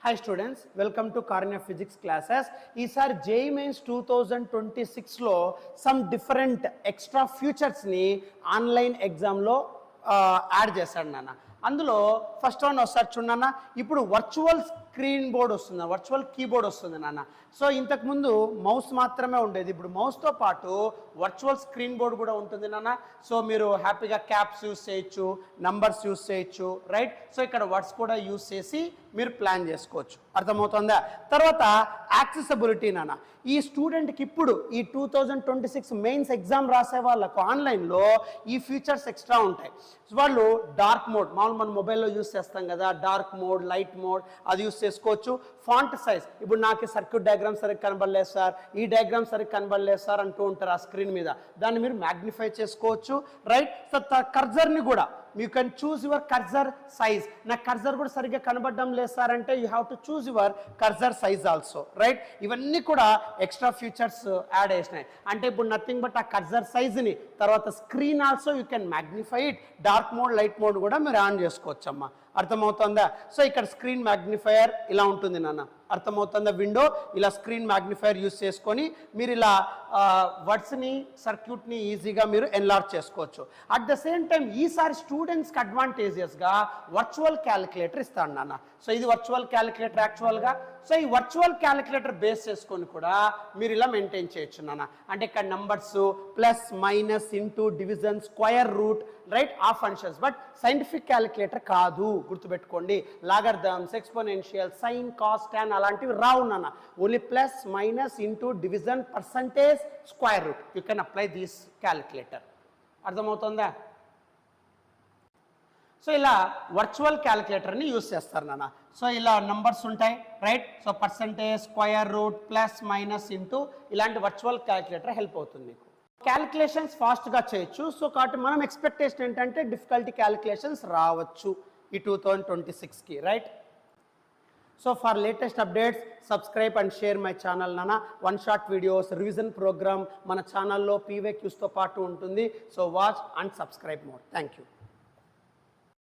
Hi students, welcome to Karnya Physics classes. ఈసారి JEE Mains 2026 లో some different extra features ని online exam లో add చేశాడు నాన్న. అందులో ఫస్ట్ వన్ ఒకసారి చూడన్నా, ఇప్పుడు వర్చువల్ స్క్రీన్ బోర్డ్ వస్తుంది, వర్చువల్ కీబోర్డ్ వస్తుంది నాన్న. సో ఇంతకుముందు మౌస్ మాత్రమే ఉండేది, ఇప్పుడు మౌస్తో పాటు వర్చువల్ స్క్రీన్ బోర్డ్ కూడా ఉంటుంది నాన్న. సో మీరు హ్యాపీగా క్యాప్స్ యూస్ చేయొచ్చు, నంబర్స్ యూస్ చేయొచ్చు, రైట్. సో ఇక్కడ వర్డ్స్ కూడా యూస్ చేసి మీరు ప్లాన్ చేసుకోవచ్చు, అర్థమవుతుందా. తర్వాత యాక్సెసిబిలిటీ నాన్న, ఈ స్టూడెంట్కి ఇప్పుడు ఈ 2026 మెయిన్స్ ఎగ్జామ్ రాసే వాళ్ళకు ఆన్లైన్లో ఈ ఫీచర్స్ ఎక్స్ట్రా ఉంటాయి. వాళ్ళు డార్క్ మోడ్, మామూలు మన మొబైల్లో యూస్ చేస్తాం కదా, డార్క్ మోడ్, లైట్ మోడ్, అది యూస్ చేసుకోవచ్చు. ఫాంట్ సైజ్, ఇప్పుడు నాకు సర్క్యూట్ డయాగ్రామ్ సరిగ్గా కనబడలేదు సార్, ఈ డయాగ్రామ్ సరిగ్గా కనబడలేదు సార్ అంటూ ఉంటారు ఆ స్క్రీన్ మీద, దాన్ని మీరు మ్యాగ్నిఫై చేసుకోవచ్చు, రైట్. సో కర్జర్ని కూడా you can choose your కర్జర్ size. నాకు కర్జర్ కూడా సరిగ్గా కనబడడం లేదు సార్ అంటే you have to choose your కర్జర్ size also, right. ఇవన్నీ కూడా ఎక్స్ట్రా ఫీచర్స్ యాడ్ చేసినాయి. అంటే ఇప్పుడు నథింగ్ బట్ ఆ కర్జర్ సైజ్ని, తర్వాత screen also you can magnify it, dark mode, light mode కూడా మీరు ఆన్ చేసుకోవచ్చు అమ్మా, అర్థమవుతుందా. సో ఇక్కడ స్క్రీన్ మ్యాగ్నిఫైయర్ ఇలా ఉంటుంది నాన్న, అర్థమవుతుందా. విండో ఇలా స్క్రీన్ మ్యాగ్నిఫైయర్ యూస్ చేసుకొని మీరు ఇలా వర్డ్స్ని, సర్క్యూట్ని ఈజీగా మీరు ఎన్లార్జ్ చేసుకోవచ్చు. అట్ ద సేమ్ టైం ఈసారి స్టూడెంట్స్కి అడ్వాంటేజెస్గా వర్చువల్ క్యాలిక్యులేటర్ ఇస్తాను నాన్న. సో ఇది వర్చువల్ క్యాలిక్యులేటర్ యాక్చువల్గా. సో ఈ వర్చువల్ క్యాలిక్యులేటర్ బేస్ చేసుకొని కూడా మీరు ఇలా మెయింటైన్ చేయొచ్చు నాన్న. అంటే ఇక్కడ numbers, plus, minus, into, division, square root, right, ఆ ఫంక్షన్స్. బట్ సైంటిఫిక్ క్యాలిక్యులేటర్ కాదు, గుర్తుపెట్టుకోండి. Logarithms, exponential, sine, cos, tan అలాంటివి రావు నాన్న. Only plus, minus, into, division, percentage, square root, you can apply this calculator, అర్థమవుతుందా. సో ఇలా virtual క్యాలిక్యులేటర్ని use చేస్తారు నాన్న. సో ఇలా నంబర్స్ ఉంటాయి, right. So percentage, square route, plus, minus, into, ఇలాంటి వర్చువల్ క్యాలిక్యులేటర్ హెల్ప్ అవుతుంది మీకు. క్యాలిక్యులేషన్స్ ఫాస్ట్గా చేయొచ్చు. సో కాబట్టి మనం ఎక్స్పెక్టేషన్ ఏంటంటే డిఫికల్టీ క్యాలిక్యులేషన్స్ రావచ్చు ఈ 2026కి, right. So for latest updates subscribe and share my channel నాన్న. One shot videos, revision program మన ఛానల్లో PYQస్తో పాటు ఉంటుంది. So watch and subscribe more. Thank you.